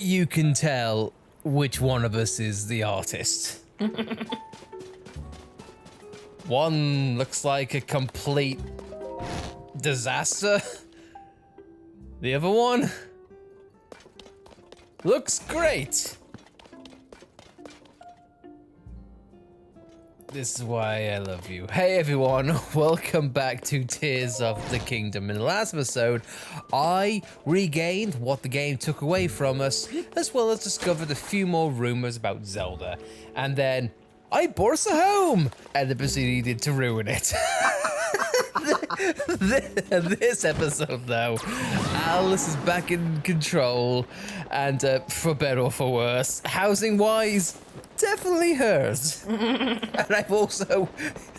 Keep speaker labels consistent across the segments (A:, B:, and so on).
A: you can tell which one of us is the artist. One looks like a complete disaster. The other one looks great. This is why I love you. Hey everyone, welcome back to Tears of the Kingdom. In the last episode, I regained what the game took away from us, as well as discovered a few more rumors about Zelda. And then I bought us a home and then proceeded to ruin it. This episode though, Alice is back in control, and for better or for worse, housing wise, definitely hers. And I've also,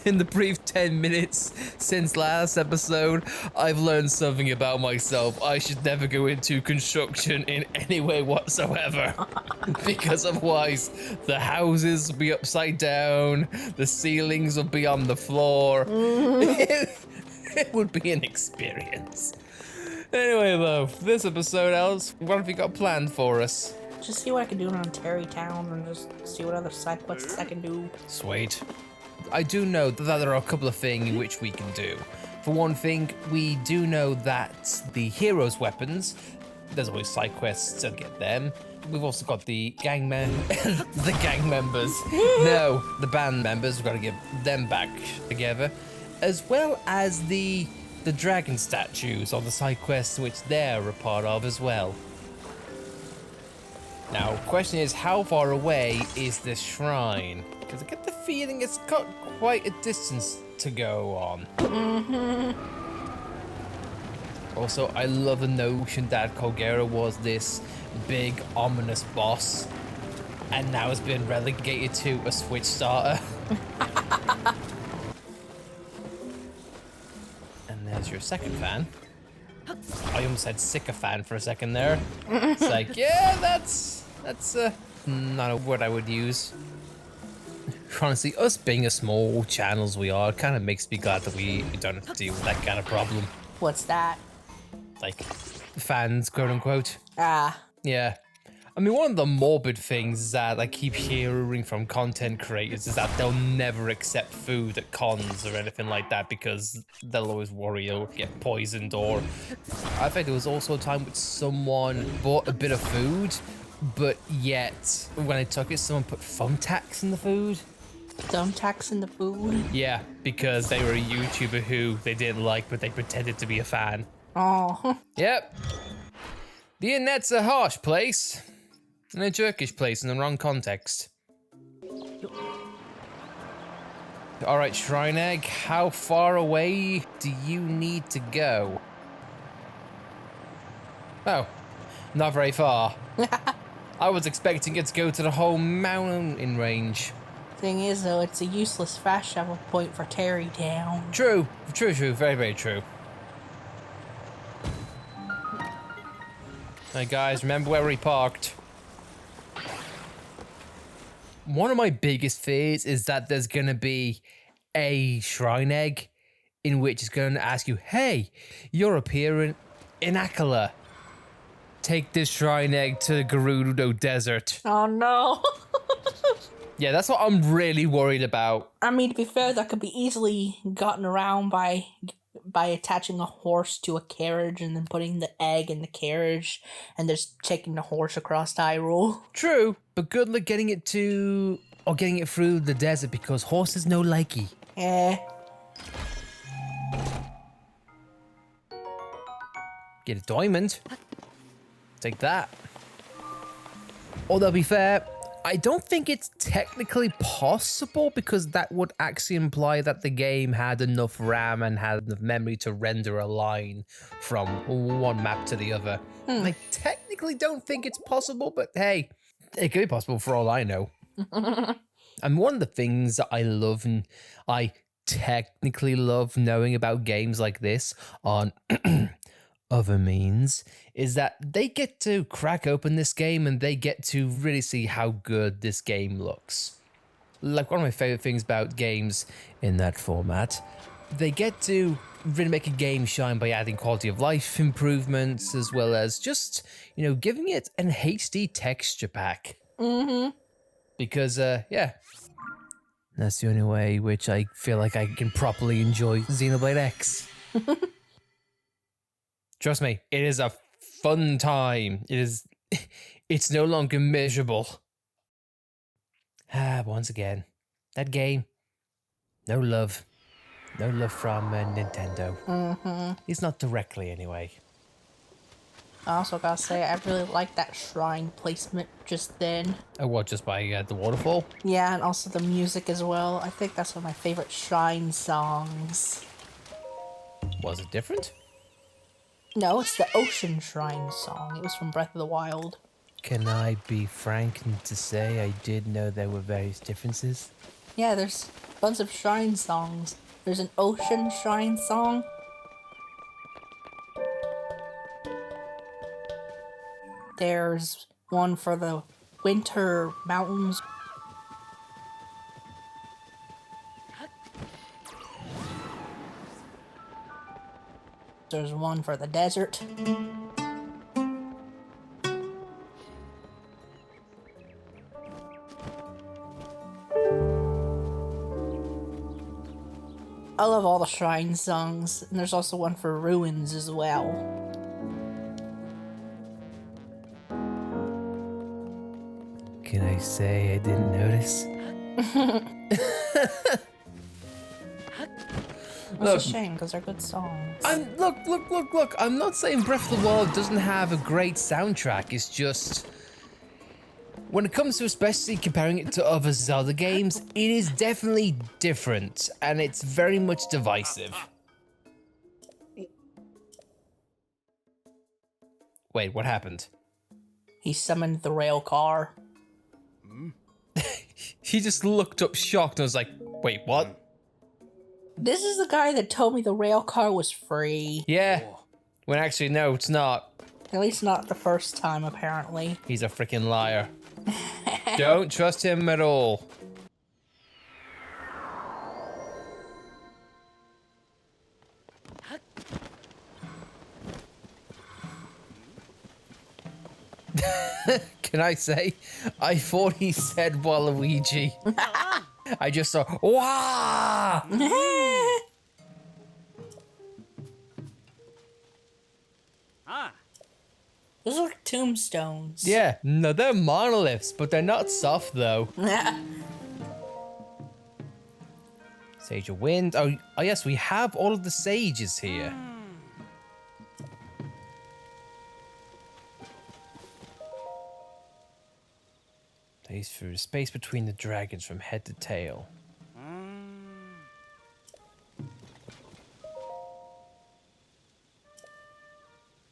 A: in the brief 10 minutes since last episode, I've learned something about myself. I should never go into construction in any way whatsoever. Because otherwise, the houses will be upside down, the ceilings will be on the floor. It would be an experience. Anyway though, this episode, Alice, what have you got planned for us?
B: Just see what I can do around Terrytown and just see what other side quests I can do.
A: Sweet. I do know that there are a couple of things in which we can do. For one thing, we do know that the heroes' weapons, there's always side quests to get them. We've also got the gang the gang members. No, the band members, we've got to get them back together. As well as the dragon statues on the side quests which they're a part of as well. Now, question is, how far away is this shrine? Because I get the feeling it's got quite a distance to go on. Also, I love the notion that Kogera was this big, ominous boss, and now has been relegated to a Switch starter. And there's your second fan. I almost said sycophant for a second there. It's like, yeah, that's not a word I would use. Honestly, us being a small channel as we are, kind of makes me glad that we don't have to deal with that kind of problem.
B: What's that?
A: Like, fans, quote unquote.
B: Ah.
A: Yeah. I mean, one of the morbid things that I keep hearing from content creators is that they'll never accept food at cons or anything like that because they'll always worry you'll get poisoned. Or I think there was also a time when someone bought a bit of food, but yet when they took it, someone put thumbtacks in the food.
B: Thumbtacks in the food?
A: Yeah, because they were a YouTuber who they didn't like, but they pretended to be a fan.
B: Oh.
A: Yep. The internet's a harsh place. And a jerkish place in the wrong context. Alright, Shrine Egg, how far away do you need to go? Oh, not very far. I was expecting it to go to the whole mountain range.
B: Thing is, though, it's a useless fast travel point for Terrytown.
A: True, very, very true. Hey guys, remember where we parked? One of my biggest fears is that there's going to be a shrine egg in which it's going to ask you, hey, you're appearing in Akala. Take this shrine egg to the Gerudo Desert.
B: Oh no.
A: Yeah, that's what I'm really worried about.
B: I mean, to be fair, that could be easily gotten around by attaching a horse to a carriage and then putting the egg in the carriage and just taking the horse across Hyrule.
A: True, but good luck getting it through the desert because horses no likey.
B: Eh.
A: Get a diamond. Take that. Although, to be fair, I don't think it's technically possible because that would actually imply that the game had enough RAM and had enough memory to render a line from one map to the other. I technically don't think it's possible, but hey, it could be possible for all I know. And one of the things that I love, and I technically love knowing about games like this on other means, is that they get to crack open this game and they get to really see how good this game looks. Like, one of my favorite things about games in that format, they get to really make a game shine by adding quality of life improvements, as well as just, you know, giving it an HD texture pack. Because, yeah, that's the only way which I feel like I can properly enjoy Xenoblade X. Trust me, it is a fun time. It's no longer miserable. Once again, that game, no love. No love from Nintendo. At least not directly, anyway.
B: I also gotta say, I really like that shrine placement just then.
A: Oh, what, just by the waterfall?
B: Yeah, and also the music as well. I think that's one of my favorite shrine songs.
A: Was it different?
B: No, it's the Ocean Shrine song. It was from Breath of the Wild.
A: Can I be frank to say I did know there were various differences?
B: Yeah, there's a bunch of shrine songs. There's an Ocean Shrine song. There's one for the Winter Mountains. There's one for the desert. I love all the shrine songs, and there's also one for ruins as well.
A: Can I say I didn't notice?
B: It's a shame because they're good songs.
A: Look. I'm not saying Breath of the Wild doesn't have a great soundtrack. It's just, when it comes to especially comparing it to other Zelda games, it is definitely different, and it's very much divisive. Wait, what happened?
B: He summoned the rail car.
A: He just looked up shocked and was like, wait, what?
B: This is the guy that told me the rail car was free.
A: Yeah. When actually, no, it's not.
B: At least not the first time, apparently.
A: He's a freaking liar. Don't trust him at all. Can I say, I thought he said Waluigi. I just saw, wah!
B: Those are tombstones.
A: Yeah, no, they're monoliths, but they're not soft though. Sage of Wind. Oh, yes, we have all of the sages here. Plays through space between the dragons from head to tail.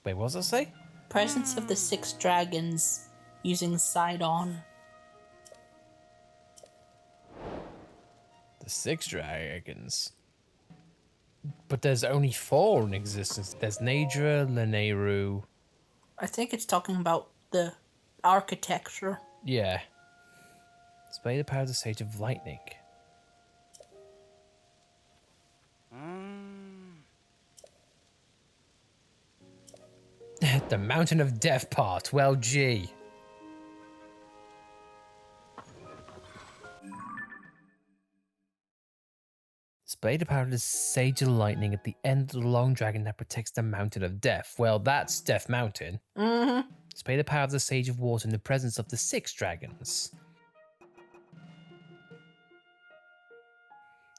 A: Wait, what does that say?
B: Presence of the 6 dragons using Sidon.
A: The 6 dragons. But there's only 4 in existence. There's Naedra, Lanayru.
B: I think it's talking about the architecture.
A: Yeah. Display the power of the Sage of Lightning. The Mountain of Death part. Well, gee. Display the power of the Sage of Lightning at the end of the long dragon that protects the Mountain of Death. Well, that's Death Mountain. Display the power of the Sage of Water in the presence of the 6 dragons.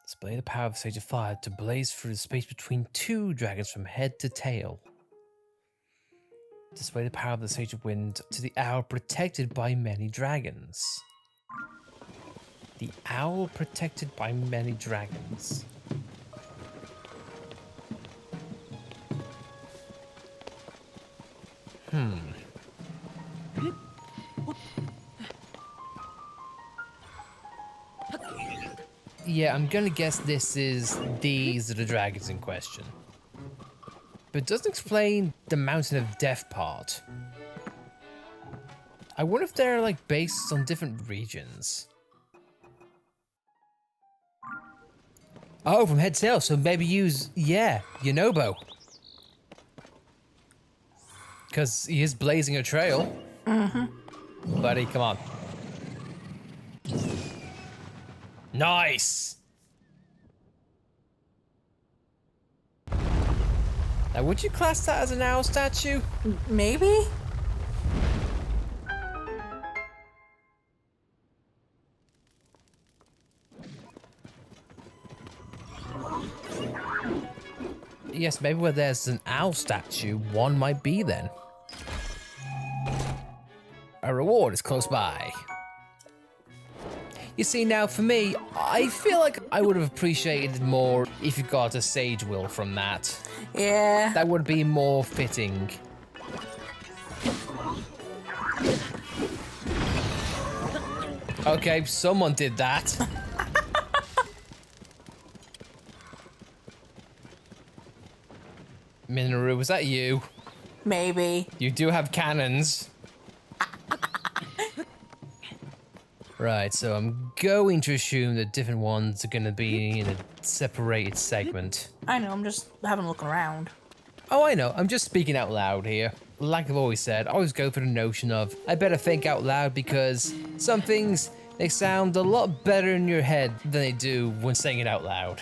A: Display the power of the Sage of Fire to blaze through the space between 2 dragons from head to tail. Display the power of the Sage of Wind to the owl protected by many dragons. The owl protected by many dragons. Yeah, I'm gonna guess these are the dragons in question. But it doesn't explain the Mountain of Death part. I wonder if they're like based on different regions. Oh, from head to tail, so maybe use, yeah, Yonobo. Because he is blazing a trail. Mm-hmm. Buddy, come on. Nice! Now, would you class that as an owl statue?
B: Maybe?
A: Yes, maybe where there's an owl statue, one might be then. A reward is close by. You see, now for me, I feel like I would have appreciated more if you got a sage will from that.
B: Yeah.
A: That would be more fitting. Okay, someone did that. Minoru, was that you?
B: Maybe.
A: You do have cannons. Right, so I'm going to assume that different ones are going to be in a separated segment.
B: I know, I'm just having a look around.
A: Oh, I know. I'm just speaking out loud here. Like I've always said, I always go for the notion of I better think out loud because some things, they sound a lot better in your head than they do when saying it out loud.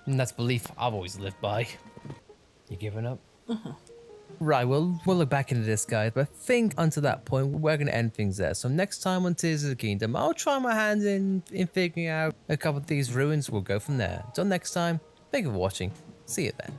A: And that's a belief I've always lived by. You giving up? Right, we'll look back into this, guys, but I think until that point, we're going to end things there. So next time on Tears of the Kingdom, I'll try my hand in figuring out a couple of these ruins. We'll go from there. Until next time, thank you for watching. See you then.